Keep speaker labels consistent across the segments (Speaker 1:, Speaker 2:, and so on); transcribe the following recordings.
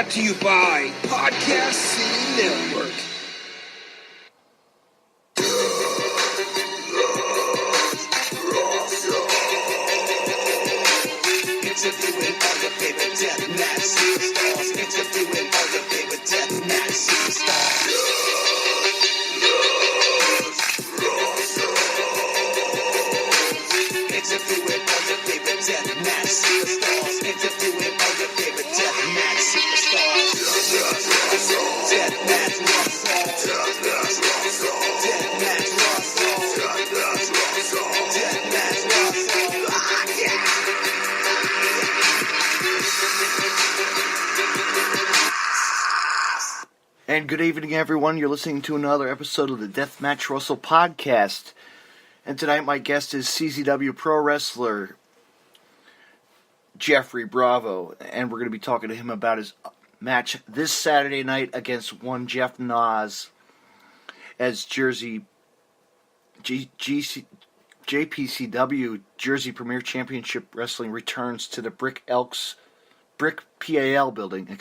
Speaker 1: Brought to you by Podcast City Network. Interviewing all your favorite deathmatch superstars. Interviewing all your favorite deathmatch superstars. Interviewing all your favorite deathmatch superstars. Interviewing all your favorite deathmatch superstars. Deathmatch rock song. Deathmatch rock song. Deathmatch rock song. Deathmatch rock song. Deathmatch rock song. Yeah.
Speaker 2: And good evening, everyone. You're listening to another episode of the Deathmatch Russell podcast. And tonight my guest is CZW pro wrestler GeoffreyBravo. And we're going to be talking to him about his match this Saturday night against one JeffNoyze as JPCW Jersey Premier Championship Wrestling returns to the Brick PAL building.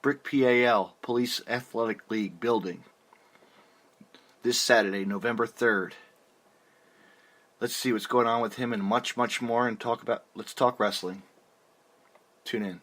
Speaker 2: Brick PAL Police Athletic League building this Saturday, November 3rd. Let's see what's going on with him and much, much more, and let's talk wrestling. Tune in.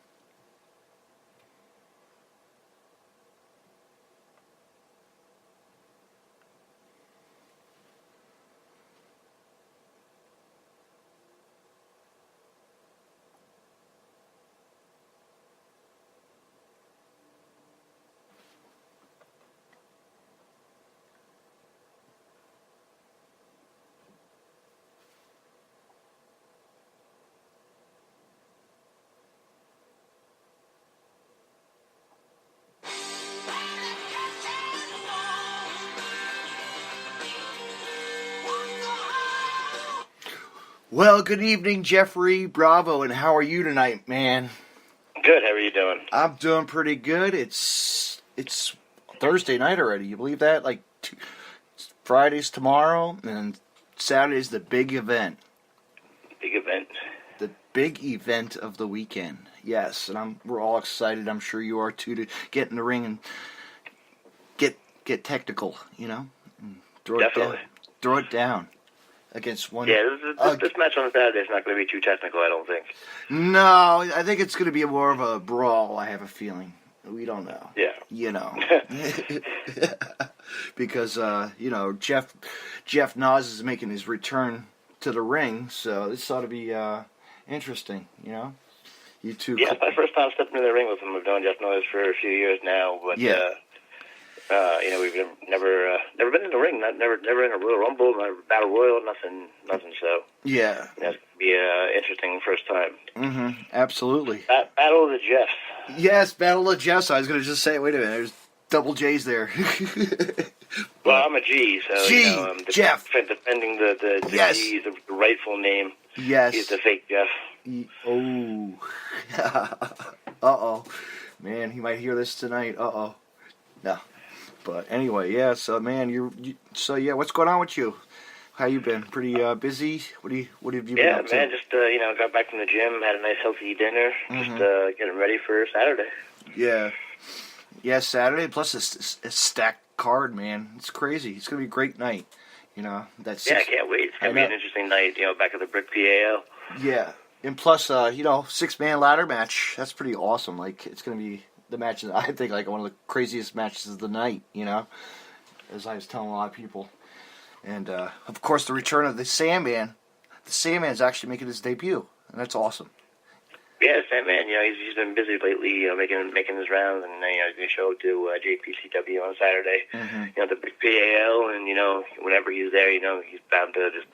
Speaker 2: Well, good evening, GeoffreyBravo, and how are you tonight, man?
Speaker 3: Good. How are you doing?
Speaker 2: I'm doing pretty good. It's Thursday night already. You believe that? Friday's tomorrow, and Saturday's the big event.
Speaker 3: Big event.
Speaker 2: The big event of the weekend. Yes, and we're all excited. I'm sure you are too, to get in the ring and get technical. You know, and
Speaker 3: Definitely.
Speaker 2: Throw it down. Against one.
Speaker 3: Yeah, this match on Saturday is not going to be too technical, I don't think.
Speaker 2: No, I think it's going to be more of a brawl, I have a feeling. We don't know.
Speaker 3: Yeah.
Speaker 2: You know. Because, JeffNoyze is making his return to the ring, so this ought to be interesting, you know? You two.
Speaker 3: Yeah, it's my first time stepping in the ring with him. I've known JeffNoyze for a few years now, but
Speaker 2: yeah.
Speaker 3: We've never been in the ring, never in a Royal Rumble, never Battle Royal, nothing. So
Speaker 2: yeah,
Speaker 3: it's gonna be an interesting first time.
Speaker 2: Mm-hmm. Absolutely.
Speaker 3: Battle of the Jeffs.
Speaker 2: Yes, Battle of the Jeffs. I was gonna just say, wait a minute, there's double J's there.
Speaker 3: Well, I'm a G, so I'm
Speaker 2: Jeff.
Speaker 3: Defending the
Speaker 2: Yes.
Speaker 3: G, the rightful name.
Speaker 2: Yes.
Speaker 3: He's the fake Jeff.
Speaker 2: Oh. Uh-oh. Man, he might hear this tonight. Uh-oh. No. But anyway, yeah, so man, what's going on with you? How you been? Pretty busy? What have you been up to?
Speaker 3: Yeah, man, just got back from the gym, had a nice healthy dinner,
Speaker 2: Mm-hmm.
Speaker 3: just getting ready for Saturday.
Speaker 2: Yeah. Yeah, Saturday, plus a stacked card, man. It's crazy. It's going to be a great night. You know,
Speaker 3: I can't wait. It's going to be an interesting night, back at the Brick PAL.
Speaker 2: Yeah. And plus, 6-man ladder match. That's pretty awesome. Like, it's going to be the match, I think, like one of the craziest matches of the night, as I was telling a lot of people. And, of course, the return of the Sandman. The Sandman's actually making his debut, and that's awesome.
Speaker 3: Yeah, Sandman, he's been busy lately, making his rounds, and he's going to show to JPCW on Saturday.
Speaker 2: Mm-hmm.
Speaker 3: The big PAL, and whenever he's there, he's bound to just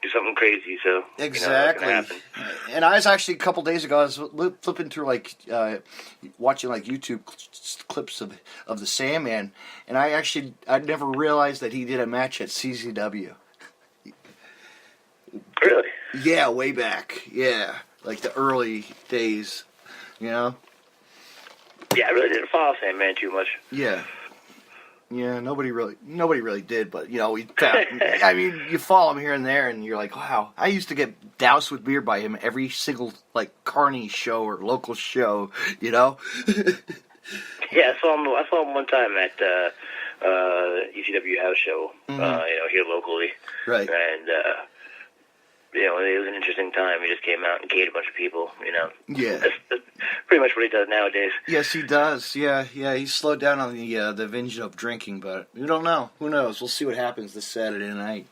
Speaker 3: do something crazy. So
Speaker 2: exactly. And I was actually a couple days ago, I was flipping through watching YouTube clips of the Sandman, and I'd never realized that he did a match at CZW.
Speaker 3: Really?
Speaker 2: Yeah, way back. Yeah. Like the early days,
Speaker 3: Yeah, I really didn't follow Sandman too much.
Speaker 2: Yeah. Yeah, nobody really did, but we found, I mean, you follow him here and there, and you're like, wow. I used to get doused with beer by him every single Carney show or local show,
Speaker 3: Yeah, I saw him one time at ECW house show, here locally,
Speaker 2: right?
Speaker 3: And it was an interesting time. He just came out and gave a bunch of people,
Speaker 2: Yeah.
Speaker 3: That's pretty much what he does nowadays.
Speaker 2: Yes, he does. Yeah. He's slowed down on the binge of drinking, but we don't know. Who knows? We'll see what happens this Saturday night.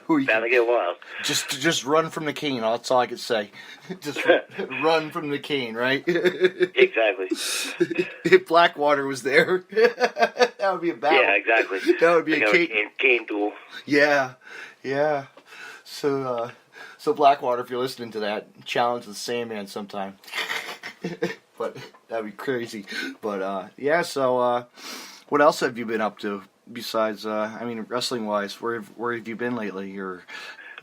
Speaker 3: Bound to get wild.
Speaker 2: Just run from the cane. That's all I could say. Just run from the cane, right?
Speaker 3: Exactly.
Speaker 2: If Blackwater was there, that would be a battle.
Speaker 3: Yeah, exactly.
Speaker 2: That would be a
Speaker 3: cane duel.
Speaker 2: Yeah. So Blackwater, if you're listening to that, challenge the Sandman sometime. But that'd be crazy. But so what else have you been up to besides wrestling wise? Where have you been lately? You're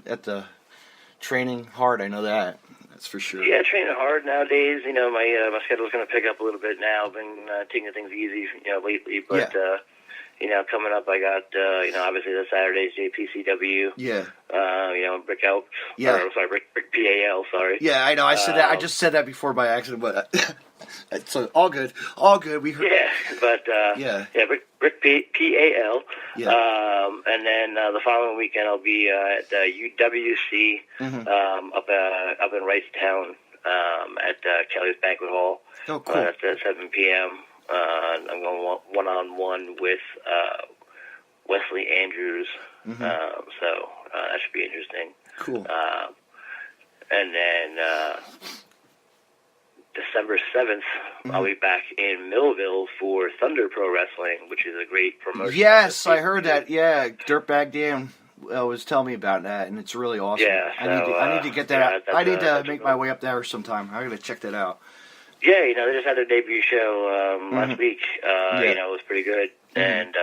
Speaker 2: at the training hard, I know that. That's for sure.
Speaker 3: Yeah, training hard nowadays. My schedule's going to pick up a little bit now. I've been taking things easy, lately, but coming up, I got, obviously the Saturday's JPCW.
Speaker 2: Yeah.
Speaker 3: Brick Out.
Speaker 2: Yeah.
Speaker 3: Brick PAL, sorry.
Speaker 2: Yeah, I know. I said that. I just said that before by accident, but so all good. All good. We heard.
Speaker 3: Yeah, but, Brick PAL.
Speaker 2: Yeah.
Speaker 3: And then the following weekend I'll be at UWC up in Wrightstown at Kelly's Banquet Hall.
Speaker 2: Oh, cool.
Speaker 3: That's at 7 p.m. I'm going one-on-one with Wesley Andrews, so that should be interesting.
Speaker 2: Cool.
Speaker 3: And then December 7th, I'll be back in Millville for Thunder Pro Wrestling, which is a great promotion.
Speaker 2: Yes, I heard that. Yeah, Dirtbag Dan was telling me about that, and it's really awesome.
Speaker 3: Yeah, so,
Speaker 2: I need to get that out. I need to make my way up there sometime. I got to check that out.
Speaker 3: Yeah, they just had their debut show last week. It was pretty good, and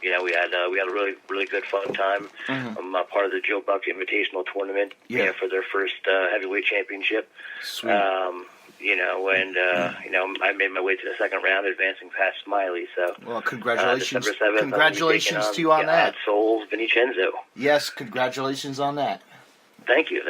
Speaker 3: we had a really really good fun time. I'm part of the Joe Buck Invitational Tournament, for their first heavyweight championship.
Speaker 2: Sweet.
Speaker 3: I made my way to the second round, advancing past Smiley. So,
Speaker 2: well, congratulations!
Speaker 3: December 7th,
Speaker 2: congratulations to you on that.
Speaker 3: Souls Vincenzo.
Speaker 2: Yes, congratulations on that.
Speaker 3: Thank you.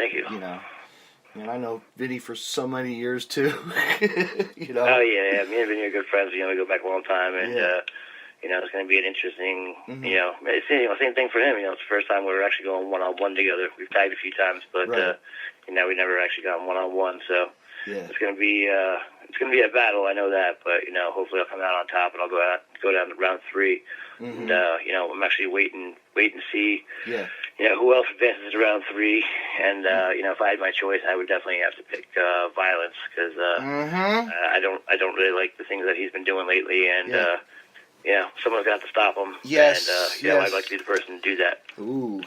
Speaker 2: And I know Vinny for so many years too.
Speaker 3: Oh yeah, me and Vinny are good friends. We go back a long time, and it's going to be an interesting. Same thing for him. It's the first time we're actually going one-on-one together. We've tagged a few times, but we never actually gone one-on-one. So it's going to be a battle. I know that, but hopefully I'll come out on top, and I'll go down to round 3. And I'm actually waiting to see.
Speaker 2: Yeah.
Speaker 3: Who else advances to round 3? And if I had my choice, I would definitely have to pick Violence, because I don't really like the things that he's been doing lately, and someone's got to stop him.
Speaker 2: Yes.
Speaker 3: And I'd like to be the person to do that.
Speaker 2: Ooh.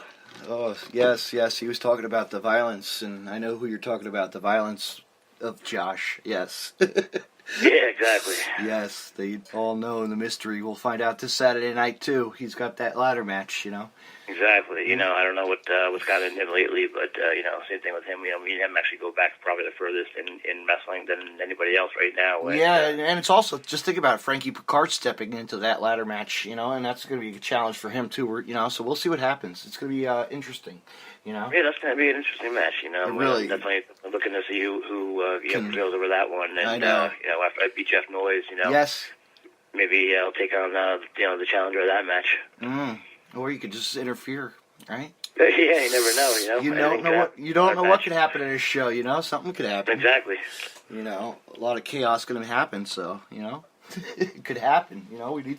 Speaker 2: Oh yes. He was talking about the Violence, and I know who you're talking about. The Violence of Josh. Yes.
Speaker 3: Yeah, exactly.
Speaker 2: Yes, they all know the mystery. We'll find out this Saturday night too. He's got that ladder match,
Speaker 3: Exactly. I don't know what's gotten in him lately, but same thing with him. Me and him actually go back probably the furthest in wrestling than anybody else right now. And,
Speaker 2: and it's also, just think about it, Frankie Picard stepping into that ladder match, and that's going to be a challenge for him too. So we'll see what happens. It's going to be interesting.
Speaker 3: Yeah, that's going to be an interesting match.
Speaker 2: Really,
Speaker 3: definitely looking to see who prevails over that one. And
Speaker 2: I know.
Speaker 3: After I beat JeffNoyze,
Speaker 2: yes,
Speaker 3: maybe I'll take on the challenger of that match.
Speaker 2: Or you could just interfere, right?
Speaker 3: Yeah, you never know.
Speaker 2: You don't know what could happen in a show. Something could happen.
Speaker 3: Exactly.
Speaker 2: A lot of chaos going to happen. So it could happen. We need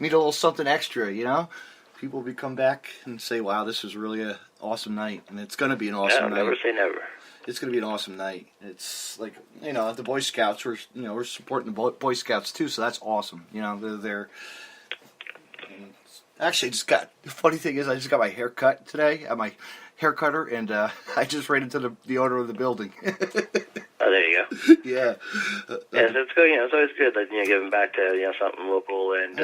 Speaker 2: need a little something extra. People will come back and say, "Wow, this is really an awesome night," and it's going to be an awesome night.
Speaker 3: Never say never.
Speaker 2: It's going to be an awesome night. It's like the Boy Scouts. We're supporting the Boy Scouts too, so that's awesome. They're actually the funny thing is I just got my hair cut today at my hair cutter, and I just ran into the owner of the building.
Speaker 3: Oh, there you go.
Speaker 2: Yeah.
Speaker 3: It's good. It's always good that giving back to something local, and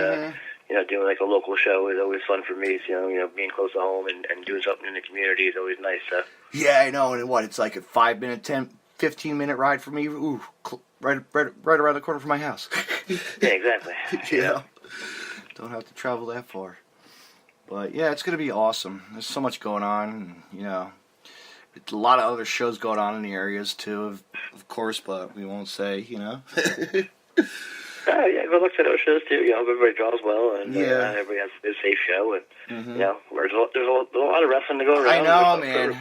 Speaker 3: doing like a local show is always fun for me. So, being close to home and doing something in the community is always nice. So.
Speaker 2: Yeah, I know. And it's like a 5-minute, 10, 15-minute ride for me. Ooh, right around the corner from my house.
Speaker 3: Yeah, exactly.
Speaker 2: Don't have to travel that far. But yeah, it's gonna be awesome. There's so much going on, and, you know, a lot of other shows going on in the areas too, of course, but we won't say, you know.
Speaker 3: Yeah, good luck to those shows too. You know, everybody draws well, and everybody has a safe show, and you know, there's a lot of wrestling to go around.
Speaker 2: I know, man.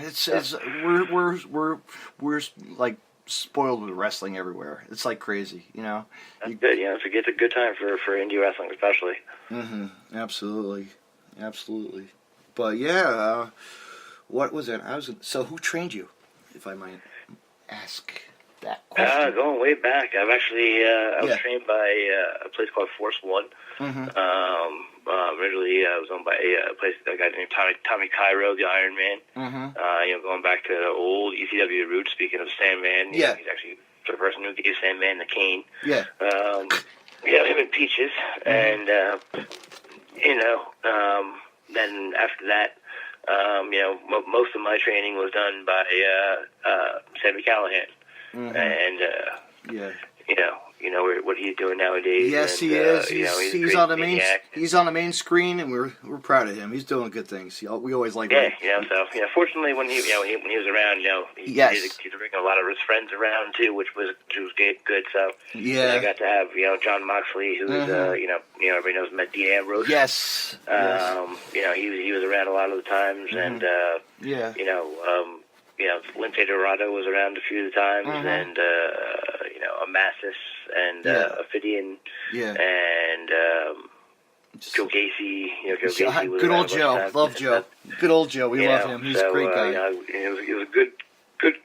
Speaker 2: We're like spoiled with wrestling everywhere. It's like crazy, you know.
Speaker 3: That's good. You know, it's a good time for indie wrestling, especially.
Speaker 2: Absolutely. But yeah, what was it? So who trained you, if I might ask that question?
Speaker 3: Going way back, I was trained by a place called Force One. Originally, I was owned by a guy named Tommy Cairo, the Iron Man. You know, going back to the old ECW roots. Speaking of Sandman, he's actually the person who gave Sandman the cane. Him and Peaches, and you know, then after that, you know, most of my training was done by Sammy Callahan. And you know what he's doing nowadays.
Speaker 2: Yes,
Speaker 3: and,
Speaker 2: he is.
Speaker 3: You know,
Speaker 2: he's on the main. He's on the main screen, and we're proud of him. He's doing good things. We always like him.
Speaker 3: You know. So fortunately, when he was around, you know, he's bringing a lot of his friends around too, which was good. So I got to have John Moxley, who's you know everybody knows him as Dean Ambrose.
Speaker 2: Yes.
Speaker 3: You know, he was around a lot of the times, and you know, Lince Dorado was around a few of the times, and you know, Amasis and Ophidian, and Joe Gacy. You know, Joe Gacy was
Speaker 2: good old Joe. Love Joe. Good old Joe. We love him. He's a great guy.
Speaker 3: You know, it was a good good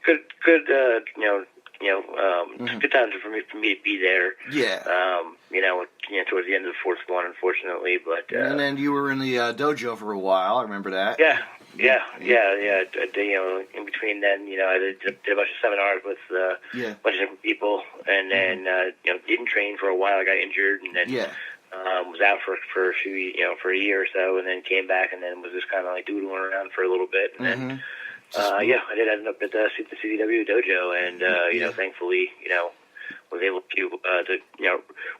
Speaker 3: time for me to be there. You know, towards the end of the fourth one, unfortunately, but
Speaker 2: and then you were in the dojo for a while. I remember that.
Speaker 3: Yeah. You know, in between then, you know, I did a bunch of seminars with a bunch of different people, and then you know, didn't train for a while. I got injured, and then was out for a few, for a year or so, and then came back, and then was just kind of like doodling around for a little bit, and then I did end up at the CZW dojo, and you know, thankfully, you know, was able to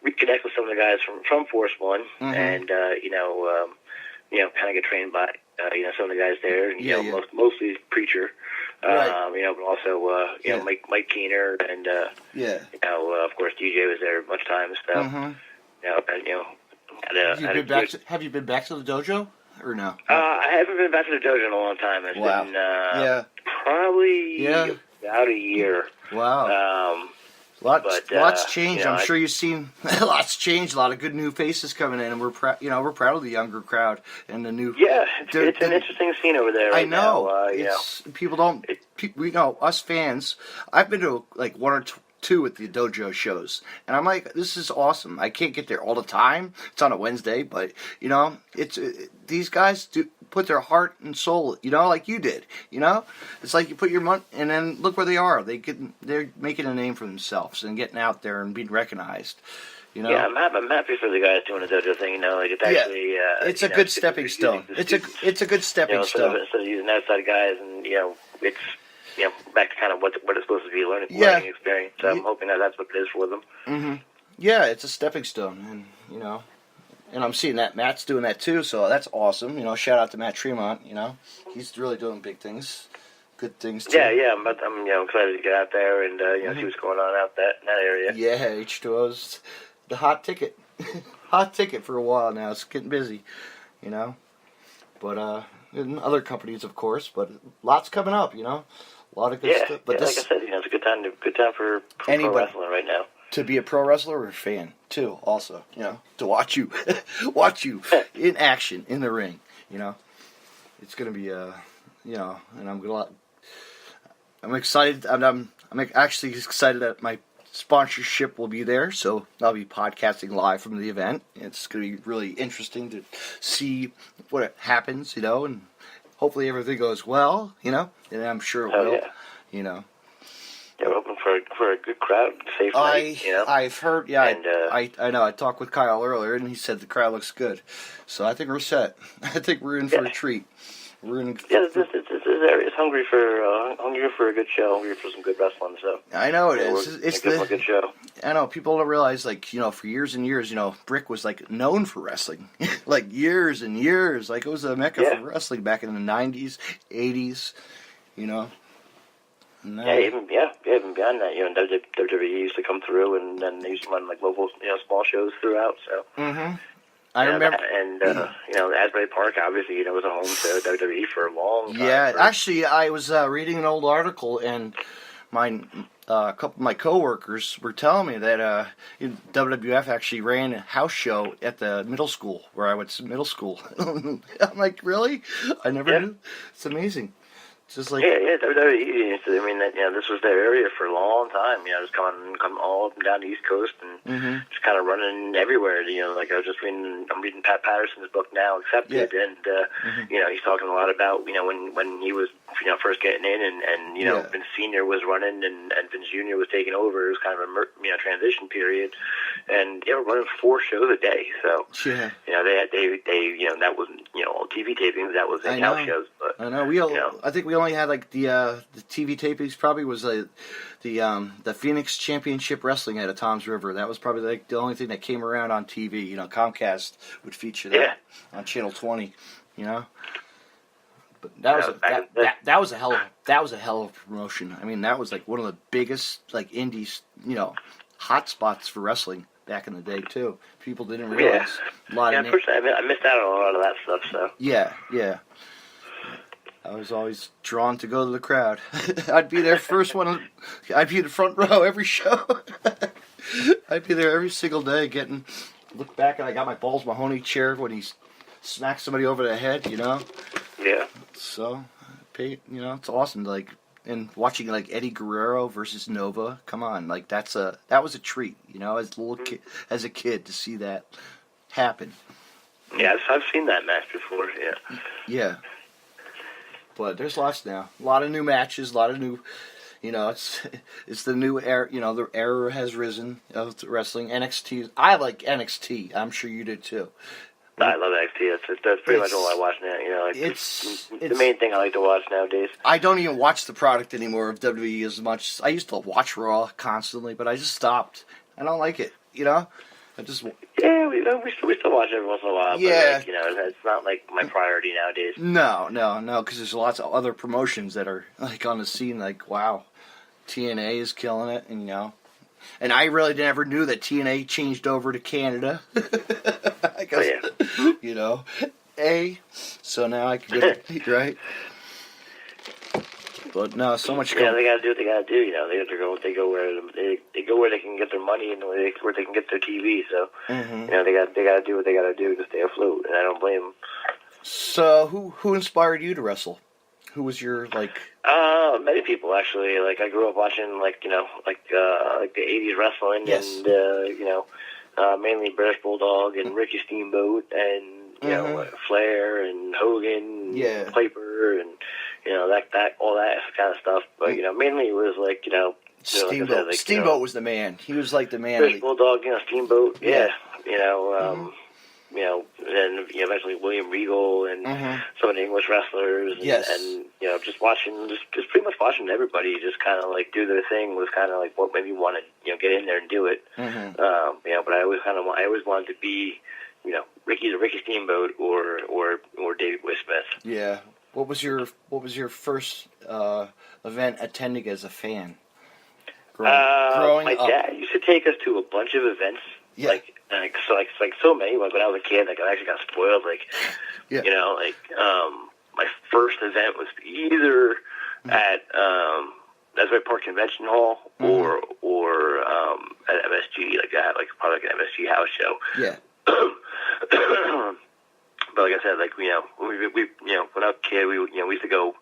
Speaker 3: reconnect with some of the guys from Force One, and you know, kind of get trained by some of the guys there, and you know, mostly Preacher, you know, but also you know, Mike Keener, and you know, of course DJ was there a bunch of times, so
Speaker 2: have you been back to the dojo or no?
Speaker 3: I haven't been back to the dojo in a long time. It's been probably about a year.
Speaker 2: Wow. Lots changed. You know, I'm sure you've seen lots changed. A lot of good new faces coming in, and we're proud. You know, we're proud of the younger crowd and the new.
Speaker 3: Yeah, it's an interesting scene over there.
Speaker 2: I know.
Speaker 3: Now.
Speaker 2: People don't. We know us fans. I've been to like one or two at the dojo shows, and I'm like, this is awesome. I can't get there all the time. It's on a Wednesday, but you know, these guys do put their heart and soul, you know, like you did. You know, it's like you put your money, and then look where they are. They're making a name for themselves and getting out there and being recognized. You know?
Speaker 3: Yeah, I'm happy for the guys doing the dojo thing. You know, like it's actually
Speaker 2: it's a good stepping stone. It's a good stepping stone.
Speaker 3: Instead of using outside guys, and you know, it's back to kind of what it's supposed to be, learning experience. So I'm hoping that's what it is for them.
Speaker 2: Yeah, it's a stepping stone, and you know, and I'm seeing that Matt's doing that too, so that's awesome. You know, shout out to Matt Tremont. You know, he's really doing big things, good things too.
Speaker 3: Yeah, I'm excited to get out there and see what's going on out in that area.
Speaker 2: Yeah, H2O's the hot ticket, hot ticket for a while now. It's getting busy, you know, but and other companies, of course, but lots coming up. You know. A lot of good stuff. But
Speaker 3: like I said, it's a good time for pro wrestling right now.
Speaker 2: To be a pro wrestler or a fan too, also, you know, to watch you in action in the ring. You know, it's gonna be you know, and I'm excited. I'm actually excited that my sponsorship will be there, so I'll be podcasting live from the event. It's gonna be really interesting to see what happens, you know, and. Hopefully everything goes well, you know, and I'm sure it will, you know.
Speaker 3: Yeah, we're hoping for a good crowd, safe night, you know.
Speaker 2: I've heard, and, I know. I talked with Kyle earlier, and he said the crowd looks good. So I think we're set. I think we're in for a treat. We're in.
Speaker 3: Yeah, this is area is hungry for a good show, hungry for some good wrestling. So
Speaker 2: I know it is. It's
Speaker 3: a good show.
Speaker 2: I know people don't realize, like, for years and years, Brick was like known for wrestling, like years and years. Like it was a mecca for wrestling back in the '90s, '80s. No.
Speaker 3: Even beyond that, WWE used to come through, and then they used to run like local, small shows throughout. So.
Speaker 2: Mm-hmm. I remember,
Speaker 3: Asbury Park obviously, was a home to WWE for a long time.
Speaker 2: Yeah, actually, I was reading an old article, and a couple of my coworkers were telling me that WWF actually ran a house show at the middle school where I went to middle school. I'm like, really? I never knew. It's amazing. Just like
Speaker 3: WWE. I mean, this was their area for a long time. Just coming all up and down the East Coast and just kind of running everywhere. Like I was just reading, I'm reading Pat Patterson's book now, Accepted, and he's talking a lot about when he was first getting in, and Vince Senior was running and Vince Junior was taking over. It was kind of a transition period, and they were running 4 shows a day. So they that wasn't all TV tapings. That was in-house shows. But
Speaker 2: I know I think we only had like the TV tapings. Probably was the Phoenix Championship Wrestling at Tom's River. That was probably like the only thing that came around on TV. Comcast would feature that on Channel 20. But that was a hell of a promotion. I mean, that was like one of the biggest like indies hot spots for wrestling back in the day too. People didn't realize a lot of
Speaker 3: unfortunately, I missed out on a lot of that stuff. So
Speaker 2: yeah. I was always drawn to go to the crowd. I'd be there first one. I'd be in the front row every show. I'd be there every single day look back, and I got my Balls Mahoney chair when he smacks somebody over the head,
Speaker 3: Yeah.
Speaker 2: So, it's awesome. Like, and watching like Eddie Guerrero versus Nova. Come on, like that was a treat, as a kid to see that happen.
Speaker 3: Yeah, I've seen that match before. Yeah.
Speaker 2: Yeah. But there's lots now. A lot of new matches, a lot of new, it's the new era, the era has risen of wrestling. NXT, I like NXT. I'm sure you did too.
Speaker 3: I love NXT. That's pretty much all I watch now. It's the main thing I like to watch nowadays.
Speaker 2: I don't even watch the product anymore of WWE as much. I used to watch Raw constantly, but I just stopped. I don't like it, I just...
Speaker 3: Yeah, we still watch every once in a while.
Speaker 2: Yeah.
Speaker 3: But it's not like my priority nowadays.
Speaker 2: No, because there's lots of other promotions that are like on the scene. Like, wow, TNA is killing it, and and I really never knew that TNA changed over to Canada. I guess, so now I can get it right. But no, so much.
Speaker 3: Yeah, they gotta do what they gotta do. They go where they can get their money and where they can get their TV. So they gotta do what they gotta do to stay afloat, and I don't blame them.
Speaker 2: So who inspired you to wrestle? Who was your like?
Speaker 3: Many people actually. Like I grew up watching like the '80s wrestling, and mainly British Bulldog and Ricky Steamboat and Flair and Hogan, and Piper and. All that kind of stuff. But, mainly it was like,
Speaker 2: Steamboat.
Speaker 3: Like I said,
Speaker 2: Steamboat was the man. He was like the man.
Speaker 3: British Bulldog, Steamboat, and eventually William Regal and some of the English wrestlers. And just pretty much watching everybody just kind of like do their thing was kind of like what made me want to, get in there and do it. But I always wanted to be, Ricky Steamboat or Davey Boy Smith.
Speaker 2: Yeah. What was your first event attending as a fan? Growing
Speaker 3: my
Speaker 2: up.
Speaker 3: dad used to take us to a bunch of events.
Speaker 2: Yeah.
Speaker 3: Like so many. Like when I was a kid, like I actually got spoiled. My first event was either at Asbury Park Convention Hall or at MSG. Like I had probably like an MSG house show.
Speaker 2: Yeah.
Speaker 3: But like I said, like we when I was a kid, we used to go.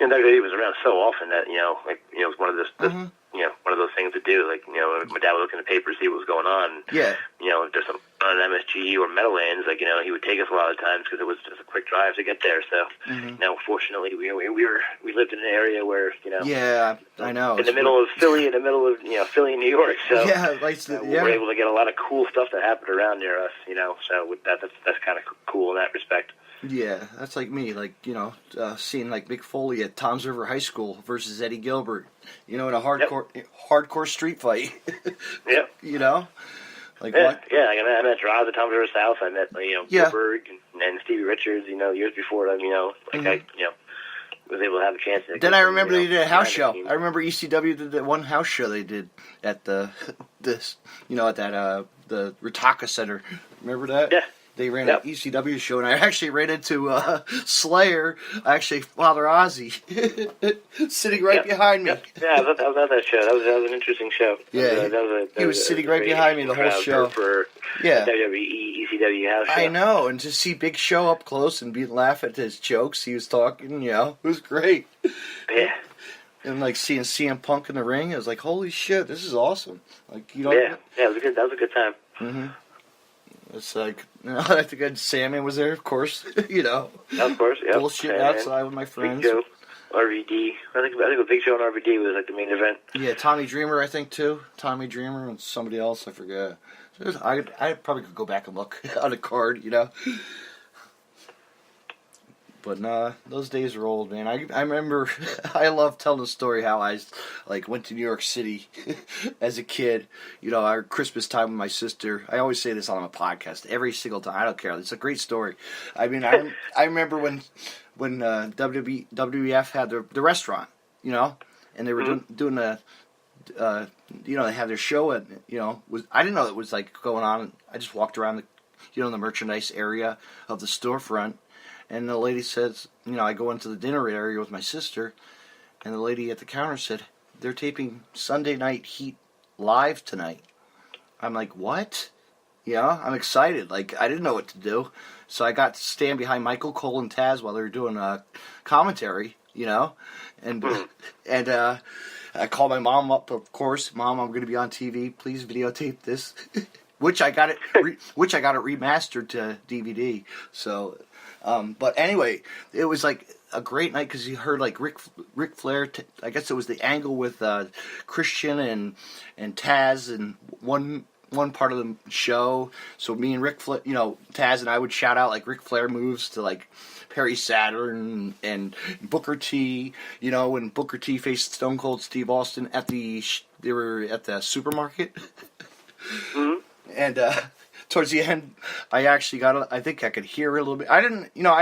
Speaker 3: WWE was around so often that it was one of one of those things to do. Like my dad would look in the paper, see what was going on.
Speaker 2: Yeah.
Speaker 3: There's some on MSG or Meadowlands, like, he would take us a lot of times because it was just a quick drive to get there. So, fortunately, we lived in an area where,
Speaker 2: Yeah, I know.
Speaker 3: In the middle of Philly, in the middle of, Philly and New York. So, we were able to get a lot of cool stuff that happened around near us, so that's kind of cool in that respect.
Speaker 2: Yeah, that's like me, seeing like Mick Foley at Tom's River High School versus Eddie Gilbert, in a hardcore street fight.
Speaker 3: Yep.
Speaker 2: Like
Speaker 3: yeah,
Speaker 2: what?
Speaker 3: Yeah, I met Droz at Tom's River South. I met Gilbert and Stevie Richards. Years before them. I was able to have a chance.
Speaker 2: Then I remember they did a house show. I remember ECW did that one house show they did at the Ritaka Center. Remember that?
Speaker 3: Yeah.
Speaker 2: They ran an ECW show, and I actually ran into Slayer, Father Ozzy, sitting right behind me.
Speaker 3: Yeah, I was at that show. That was an interesting show.
Speaker 2: Yeah, he was sitting right behind me the whole show.
Speaker 3: For WWE, ECW house show.
Speaker 2: I know, and to see Big Show up close and laugh at his jokes he was talking, it was great.
Speaker 3: Yeah.
Speaker 2: And seeing CM Punk in the ring, I was like, holy shit, this is awesome.
Speaker 3: Yeah, it was a good. That was a good time.
Speaker 2: Mm-hmm. It's like, I think Sandman was there, of course,
Speaker 3: Of course, yeah.
Speaker 2: Bullshit outside with my friends.
Speaker 3: Big Show, RVD. I think the Big Show and RVD was the main event.
Speaker 2: Yeah, Tommy Dreamer, I think, too. Tommy Dreamer and somebody else, I forget. So I probably could go back and look on the card, But nah, those days are old, man. I remember, I love telling the story how I went to New York City as a kid. Our Christmas time with my sister. I always say this on my podcast every single time. I don't care. It's a great story. I mean, I remember when WWF had the restaurant, and they were doing the. They had their show at, I didn't know it was going on. I just walked around the merchandise area of the storefront. And the lady says, I go into the dinner area with my sister, and the lady at the counter said, they're taping Sunday Night Heat live tonight. I'm like, what? I'm excited. I didn't know what to do. So I got to stand behind Michael Cole and Taz while they were doing commentary, and I called my mom up, of course. Mom, I'm going to be on TV. Please videotape this. Which I got it remastered to DVD. So... but anyway, it was a great night because you heard Ric Flair. I guess it was the angle with Christian and Taz in one part of the show. So me and Ric Flair, Taz and I would shout out Ric Flair moves to Perry Saturn and Booker T. When Booker T faced Stone Cold Steve Austin they were at the supermarket.
Speaker 3: Mm-hmm.
Speaker 2: And towards the end, I think I could hear it a little bit. I didn't know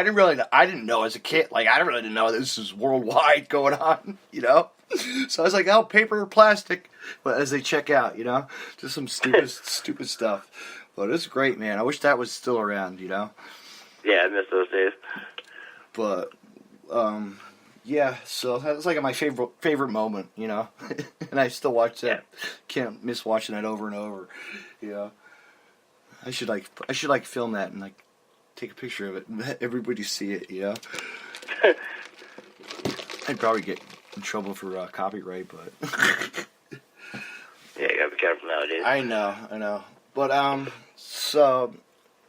Speaker 2: as a kid, I really didn't know this was worldwide going on, So I was like, paper or plastic, but as they check out, just some stupid stuff. But it's great, man. I wish that was still around,
Speaker 3: Yeah, I miss those days.
Speaker 2: But, yeah, so that was my favorite moment, and I still watch that. Yeah. Can't miss watching that over and over, I should film that and take a picture of it and let everybody see it, I'd probably get in trouble for copyright, but
Speaker 3: yeah, you gotta be careful nowadays.
Speaker 2: I know. But so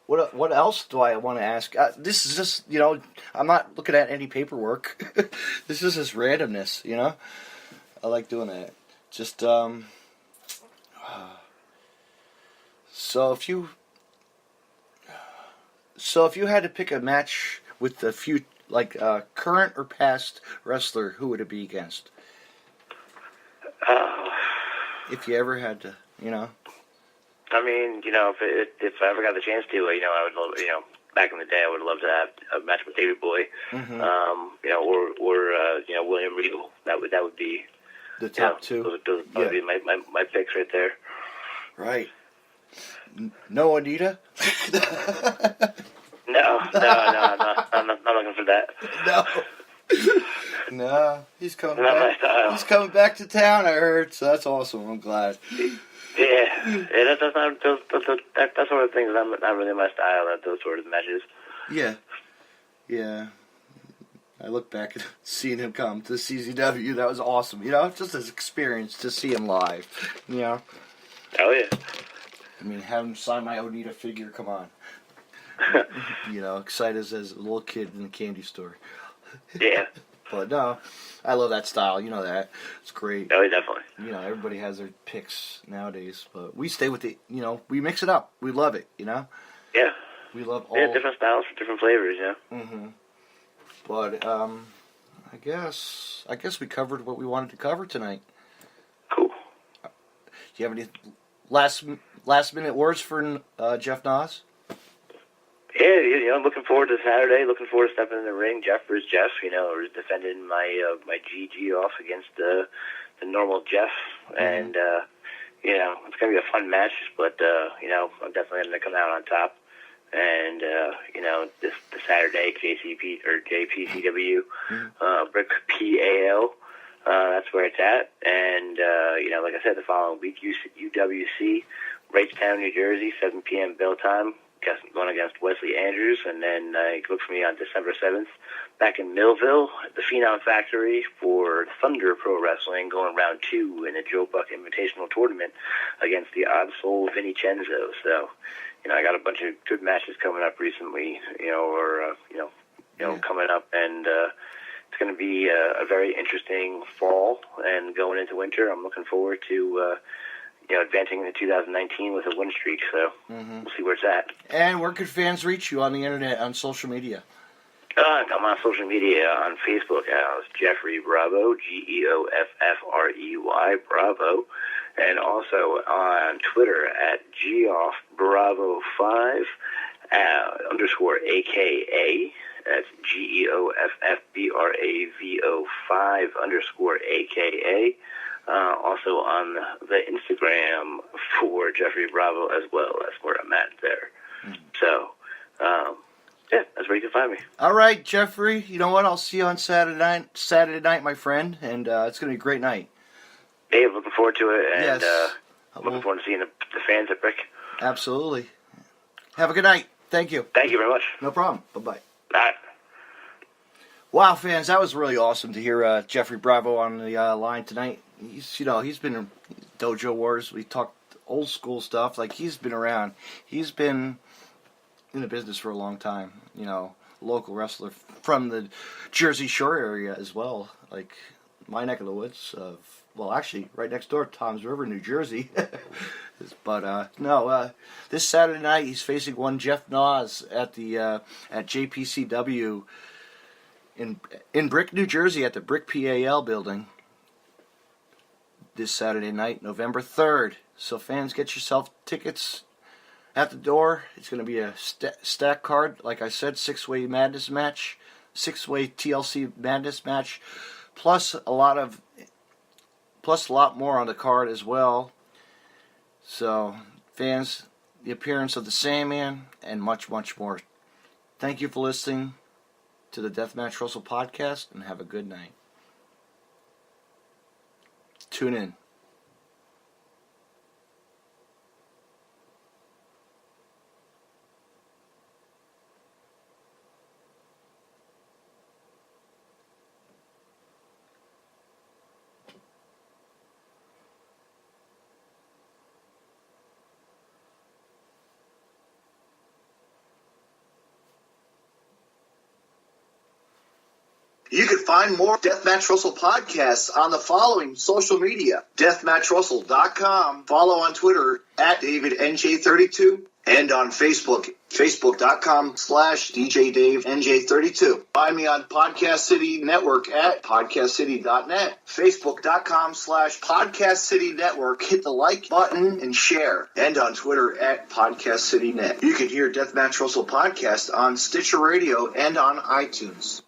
Speaker 2: what else do I want to ask? This is just I'm not looking at any paperwork. This is just randomness, I like doing that. Just So if you had to pick a match with a few, current or past wrestler, who would it be against? If you ever had to,
Speaker 3: I mean, if I ever got the chance to, I would love, back in the day, I would love to have a match with David Boy,
Speaker 2: mm-hmm.
Speaker 3: or William Regal. That would be
Speaker 2: the top two.
Speaker 3: Those would be my picks right there.
Speaker 2: Right. No Anita?
Speaker 3: No, I'm not looking for that.
Speaker 2: No, he's coming back. He's coming back to town, I heard, so that's awesome. I'm glad.
Speaker 3: Yeah, that's not that sort of thing is not really my style. Those sort of matches.
Speaker 2: Yeah. I look back at seeing him come to CZW. That was awesome. Just an experience to see him live.
Speaker 3: Oh yeah.
Speaker 2: I mean, have him sign my Onita figure. Come on. Excited as a little kid in the candy store.
Speaker 3: Yeah.
Speaker 2: But no, I love that style. You know that. It's great.
Speaker 3: Oh, definitely.
Speaker 2: Everybody has their picks nowadays, but we stay with the. We mix it up. We love it.
Speaker 3: Yeah.
Speaker 2: We love all.
Speaker 3: Yeah, different styles for different flavors.
Speaker 2: Mm-hmm. But I guess we covered what we wanted to cover tonight.
Speaker 3: Cool.
Speaker 2: Do you have any last minute words for JeffNoyze?
Speaker 3: Yeah, I'm looking forward to Saturday. Looking forward to stepping in the ring. Jeff versus Jeff. Or defending my GG off against the normal Jeff, and it's gonna be a fun match. But I'm definitely gonna come out on top. And this Saturday, JPCW, Brick PAL. That's where it's at. And like I said, the following week, UWC, Wrightstown, New Jersey, 7 p.m. bell time. Going against Wesley Andrews, and then look for me on December 7th back in Millville at the Phenom Factory for Thunder Pro Wrestling, going round 2 in the Joe Buck Invitational Tournament against the Odd Soul Vincenzo. So, I got a bunch of good matches coming up recently, coming up, and it's going to be a very interesting fall and going into winter. I'm looking forward to advancing into 2019 with a win streak, so we'll see where it's at. And
Speaker 2: where could fans reach you on the internet, on social media?
Speaker 3: I'm on social media on Facebook as GeoffreyBravo, GeoffRey, Bravo, and also on Twitter at GeoffBravo5 _AKA. That's GeoffBravo5 _AKA. Also on the Instagram for Jeffrey Bravo as well. That's where I'm at there. So, that's where you can find me.
Speaker 2: All right, Jeffrey. You know what? I'll see you on Saturday night, my friend, and it's going to be a great night.
Speaker 3: Hey, I'm looking forward to it, and
Speaker 2: yes.
Speaker 3: Looking forward to seeing the fans at Brick.
Speaker 2: Absolutely. Have a good night. Thank you.
Speaker 3: Thank you very much.
Speaker 2: No problem. Bye-bye.
Speaker 3: Bye.
Speaker 2: Wow, fans, that was really awesome to hear Jeffrey Bravo on the line tonight. He's been in Dojo Wars. We talked old school stuff. Like, he's been around. He's been in the business for a long time. Local wrestler from the Jersey Shore area as well. Like, my neck of the woods. Actually, right next door, Toms River, New Jersey. But this Saturday night he's facing one JeffNoyze at JPCW in Brick, New Jersey, at the Brick PAL building. This Saturday night, November 3rd. So fans, get yourself tickets at the door. It's going to be a stack card. Like I said, 6-way madness match, 6-way TLC madness match, plus a lot more on the card as well. So fans, the appearance of the Sandman and much, much more. Thank you for listening to the Deathmatch Russell podcast, and have a good night. Tune in.
Speaker 4: You can find more Deathmatch Russell podcasts on the following social media: DeathmatchRussell.com, follow on Twitter at DavidNJ32, and on Facebook, Facebook.com/DJDaveNJ32. Find me on Podcast City Network at PodcastCity.net, Facebook.com/Podcast City Network. Hit the like button and share, and on Twitter at PodcastCityNet. You can hear Deathmatch Russell podcast on Stitcher Radio and on iTunes.